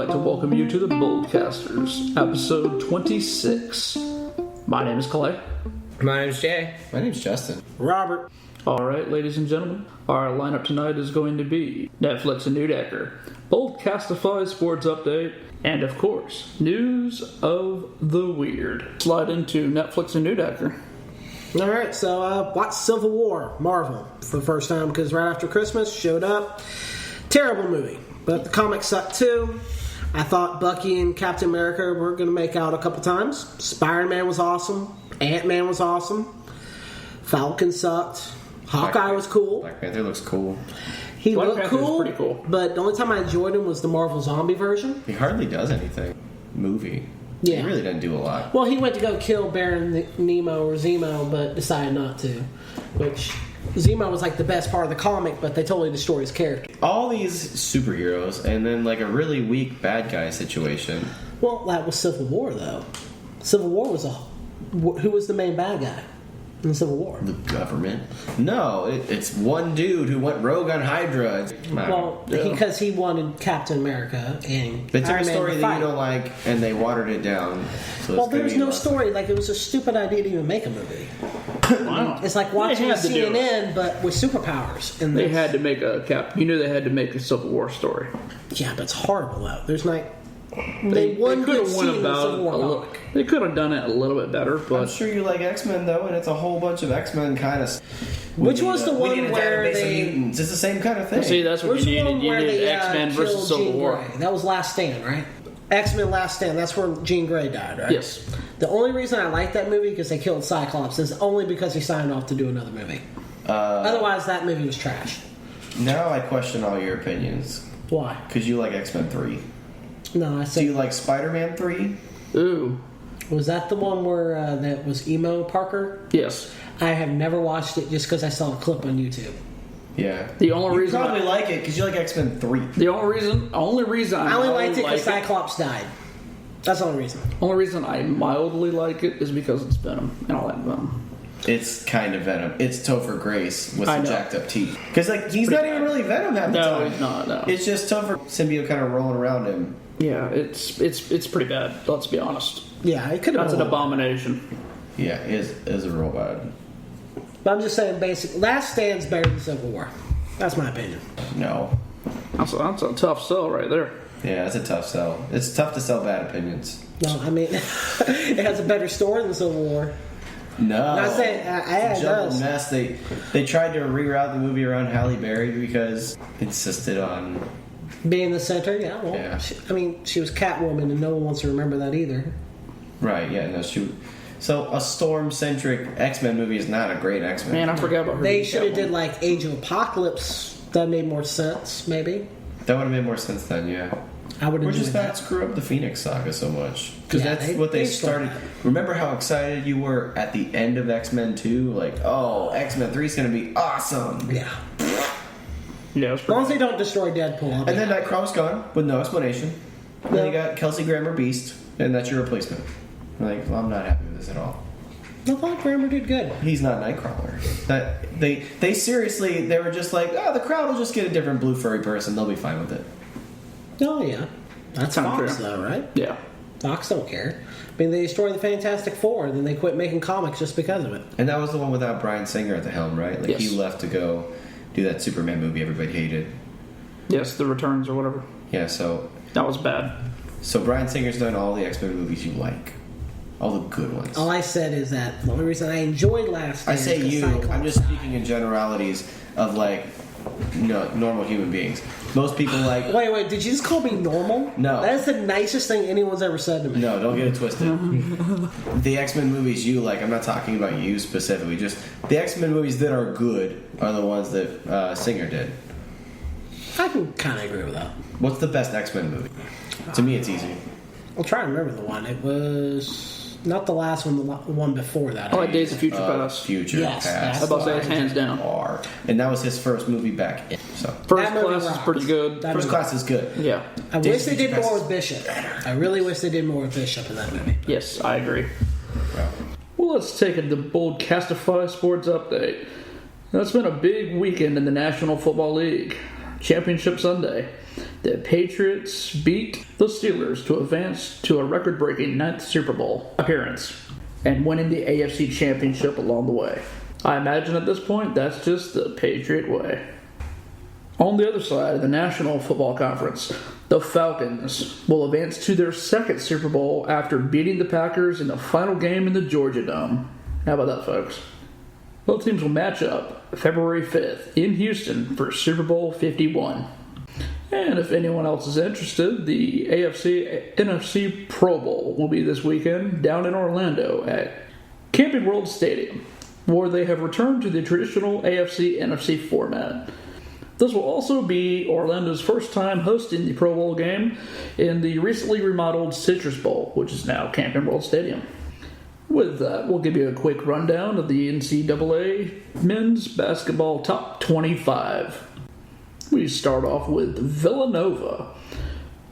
like to welcome you to the Boldcasters, episode 26. My name is Clay. My name's Jay. My name's Justin. Robert. Alright, ladies and gentlemen, our lineup tonight is going to be Netflix-neudecker, Boldcastify Sports update, and of course, news of the weird. Slide into Netflix-neudecker. Alright, so watched Civil War, Marvel, for the first time because right after Christmas, showed up. Terrible movie, but the comics sucked too. I thought Bucky and Captain America were going to make out a couple times. Spider-Man was awesome. Ant-Man was awesome. Falcon sucked. Hawkeye was cool. Black Panther looks cool. He Black looked Panther's cool, pretty cool, but the only time I enjoyed him was the Marvel Zombie version. He hardly does anything. Movie. Yeah. He really doesn't do a lot. Well, he went to go kill Baron Nemo or Zemo, but decided not to. Which, Zemo was like the best part of the comic, but they totally destroyed his character. All these superheroes, and then like a really weak bad guy situation. Well, that was Civil War, though. Civil War was who was the main bad guy in Civil War? The government? No, it's one dude who went rogue on Hydra. Well, because he wanted Captain America and they took Iron a Man story to that fight. you don't like, and they watered it down. So Well, there's no story. Like, it was a stupid idea to even make a movie. Wow. It's like watching They had to do CNN, but with superpowers. And They had to make you knew they had to make a Civil War story. Yeah, but it's horrible, though. There's like... They won could good have scene went in the about Civil War a little. comic. They could have done it a little bit better, but I'm sure you like X-Men though, and it's a whole bunch of X-Men kind of. Which was the one where they? It's the same kind of thing. see, that's what Which you one needed. You where needed they X-Men killed versus Civil Jean War. Grey? That was Last Stand, right? X-Men Last Stand. That's where Jean Grey died, right? Yes. The only reason I like that movie because they killed Cyclops is only because he signed off to do another movie. Otherwise, that movie was trash. Now I question all your opinions Why? because you like X-Men 3. No, I Do said. you like Spider-Man 3? Ooh. Was that the one where that was Emo Parker? Yes. I have never watched it just because I saw a clip on YouTube. Yeah. The only You reason probably like it because you like X-Men 3. The only reason I only liked it because like Cyclops died. That's the only reason. Only reason I mildly like it is because it's Venom, and I like Venom. It's kind of Venom. It's Topher Grace with I some know. jacked up teeth. Because like he's Pretty not even bad. really Venom half the No, time. he's not. No. It's just Topher symbiote kind of rolling around him. Yeah, it's pretty bad. Let's be honest. Yeah, it could have That's been an abomination. Yeah, it is a real bad. But I'm just saying, basic. Last Stand's better than Civil War. That's my opinion. No. That's a tough sell right there. Yeah, it's a tough sell. It's tough to sell bad opinions. No, I mean, it has a better story than Civil War. No. I'm not saying It's it a jumbled does. mess. They tried to reroute the movie around Halle Berry because it insisted on. Being the center, yeah. Well, Yeah. she was Catwoman, and no one wants to remember that either. Right, yeah, no, so a Storm-centric X-Men movie is not a great X-Men. Man, I forgot about her. They being should have did Catwoman. like Age of Apocalypse. That made more sense, maybe. That would have made more sense then, yeah. I would Or have just done not that. screw up the Phoenix Saga so much. Because Yeah, that's what they started. started. Remember how excited you were at the end of X-Men 2? Like, oh, X-Men 3 is going to be awesome. Yeah. Yeah, it's As long as pretty they don't destroy Deadpool. I'll be And then happy. Nightcrawler's gone with no explanation. Yeah. Then you got Kelsey Grammer Beast, and that's your replacement. Like, well, I'm not happy with this at all. I thought Grammer did good. He's not Nightcrawler. That they seriously, they were just like, oh, the crowd will just get a different blue furry person. They'll be fine with it. Oh, yeah. That's Kinda Fox, true. though, right? Yeah. Fox don't care. I mean, they destroyed the Fantastic Four, and then they quit making comics just because of it. And that was the one without Bryan Singer at the helm, right? Like, Yes. he left to go do that Superman movie everybody hated. Yes, the returns or whatever. Yeah, so That was bad. Bryan Singer's done all the X-Men movies you like. All the good ones. All I said is that the only reason I enjoyed Last I Stand say is 'cause you, Cyclops I'm just died. speaking in generalities of, like, normal human beings. Most people like... Wait, did you just call me normal? No. That is the nicest thing anyone's ever said to me. No, don't get it twisted. The X-Men movies you like, I'm not talking about you specifically, just the X-Men movies that are good are the ones that Singer did. I can kind of agree with that. What's the best X-Men movie? To me, it's easy. I'll try to remember the one. It was not the last one, the one before that. I like Days of Future Past. Future Yes, Past. that's I'm about to say the it's one. hands down. Are. And that was his first movie back in. So First That movie Class is rocks. pretty good. That First movie- Class is good. Yeah. I Days wish of they did Future more Past with Bishop. I really wish they did more with Bishop in that movie. Yes, I agree. Yeah. Well, let's take it to Boldcastify Sports update. Now, it's been a big weekend in the National Football League. Championship Sunday. The Patriots beat the Steelers to advance to a record-breaking 9th Super Bowl appearance and winning the AFC Championship along the way. I imagine at this point that's just the Patriot way. On the other side of the National Football Conference, the Falcons will advance to their 2nd Super Bowl after beating the Packers in the final game in the Georgia Dome. How about that, folks? Both teams will match up February 5th in Houston for Super Bowl 51. And if anyone else is interested, the AFC-NFC Pro Bowl will be this weekend down in Orlando at Camping World Stadium, where they have returned to the traditional AFC-NFC format. This will also be Orlando's first time hosting the Pro Bowl game in the recently remodeled Citrus Bowl, which is now Camping World Stadium. With that, we'll give you a quick rundown of the NCAA men's basketball top 25. We start off with Villanova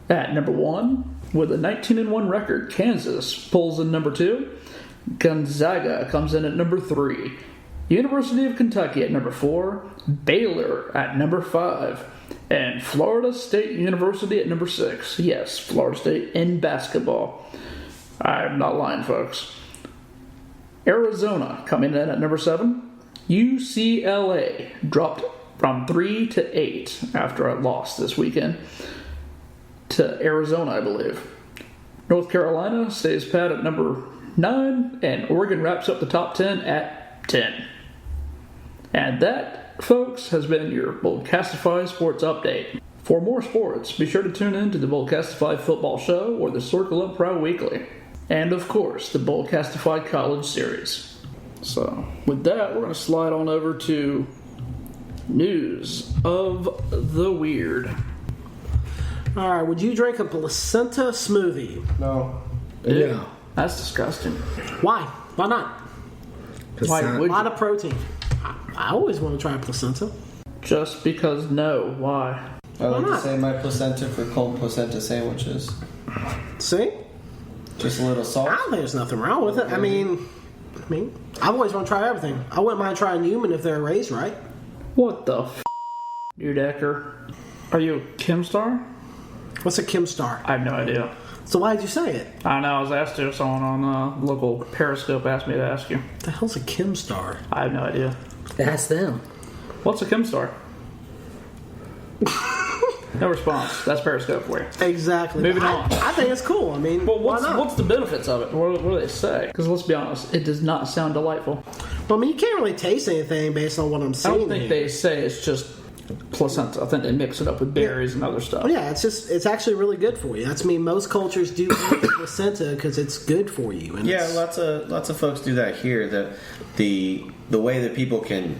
at number 1 with a 19-1 record. Kansas pulls in number 2. Gonzaga comes in at number 3. University of Kentucky at number 4. Baylor at number 5. And Florida State University at number 6. Yes, Florida State in basketball. I'm not lying, folks. Arizona coming in at number 7. UCLA dropped from 3 to 8 after a loss this weekend to Arizona, I believe. North Carolina stays pat at number 9, and Oregon wraps up the top 10 at 10. And that, folks, has been your Boldcastify Sports Update. For more sports, be sure to tune in to the Boldcastify Football Show or the Circle Up Pro Weekly. And, of course, the Boldcastify College Series. So, with that, we're going to slide on over to News of the Weird. All right, would you drink a placenta smoothie? No. Ew, that's disgusting. Why? Why not? Why A would lot you? of protein. I always want to try a placenta. Just because no. Why? I like to not? say my placenta for cold placenta sandwiches. See? Just a little salt. I don't think there's nothing wrong with it. I mean, I've always want to try everything. I wouldn't mind trying human if they're raised right. What the Neudecker? Are you a Kimstar? What's a Kim Star? I have no idea. So why did you say it? I know, I was asked to. Someone on local Periscope asked me to ask you. What the hell's a Kim Star? I have no idea. Ask them. What's a Kimstar? No response. That's Periscope for you. Exactly. Moving on. I think it's cool. I mean, Well, why not? what's the benefits of it? What do they say? Because let's be honest, it does not sound delightful. Well, I mean, you can't really taste anything based on what I'm I seeing. don't think here. they say it's just placenta. I think they mix it up with berries and other stuff. Well, yeah, it's actually really good for you. That's most cultures do eat the placenta because it's good for you. And Yeah, it's- lots of folks do that here. The way that people can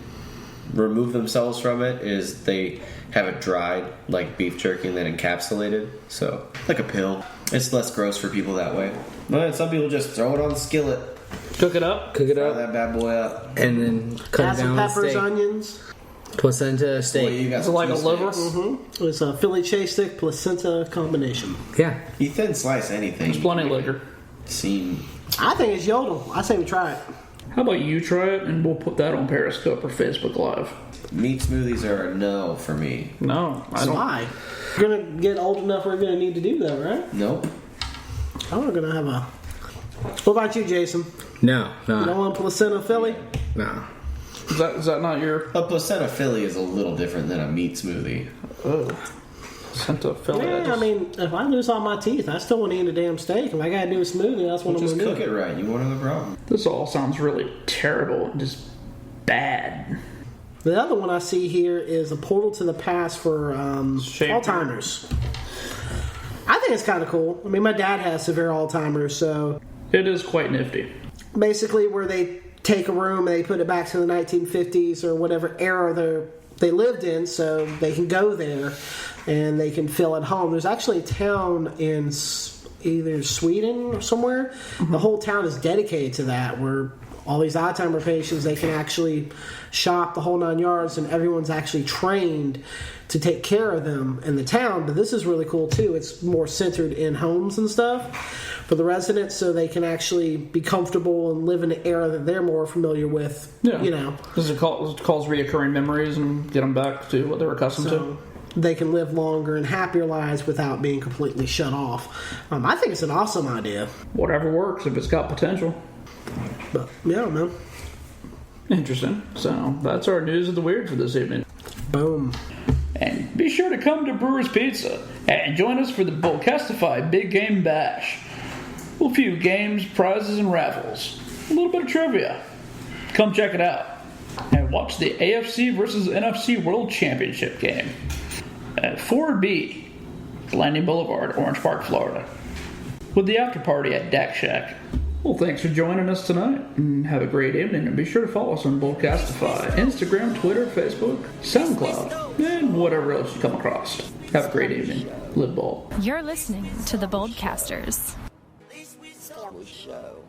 remove themselves from it is they have it dried like beef jerky and then encapsulated, so like a pill. It's less gross for people that way. But some people just throw it on the skillet, Cook it up. Cook it fry up, that bad boy up. and then cut add it some down peppers, steak. onions. Placenta Boy, steak. you got It's some like a cheese liver? steaks. It's a Philly cheese stick placenta combination. Yeah. You thin slice anything. There's plenty of liquor. Seem I think it's yodel. I say we try it. How about you try it and we'll put that on Periscope or Facebook Live? meat smoothies are a no for me. No, I don't. Why? We're gonna get old enough. We're gonna need to do that, right? Nope. I'm gonna have a. What about you, Jason? No. You don't want placenta Philly? No. Is that not your A placenta Philly is a little different than a meat smoothie. placenta Philly? Yeah, I mean, if I lose all my teeth, I still want to eat a damn steak. If I gotta do a smoothie, that's what I'm Just gonna cook do. it right. You won't have a problem. This all sounds really terrible and just bad. The other one I see here is a portal to the past for Shape. Alzheimer's. I think it's kind of cool. I mean, my dad has severe Alzheimer's, so It is quite nifty. basically where they take a room, they put it back to the 1950s or whatever era they lived in, so they can go there and they can feel at home. There's actually a town in either Sweden or somewhere. The whole town is dedicated to that, where all these Alzheimer patients, they can actually shop the whole 9 yards, and everyone's actually trained to take care of them in the town. But this is really cool too. It's more centered in homes and stuff for the residents, so they can actually be comfortable and live in an era that they're more familiar with. Yeah. You know. Does it cause reoccurring memories and get them back to what they're accustomed So, to? they can live longer and happier lives without being completely shut off. I think it's an awesome idea. Whatever works if it's got potential. But, yeah, man. Interesting. So, that's our news of the weird for this evening. Boom. And be sure to come to Brewer's Pizza and join us for the Boldcastify Big Game Bash. A few games, prizes, and raffles. A little bit of trivia. Come check it out. And watch the AFC versus NFC World Championship game at 4B, Landing Boulevard, Orange Park, Florida. With the after party at Dak Shack. Well, thanks for joining us tonight, and have a great evening. And be sure to follow us on Boldcastify, Instagram, Twitter, Facebook, SoundCloud, and whatever else you come across. Have a great evening. Live bold. You're listening to the Boldcasters. Show.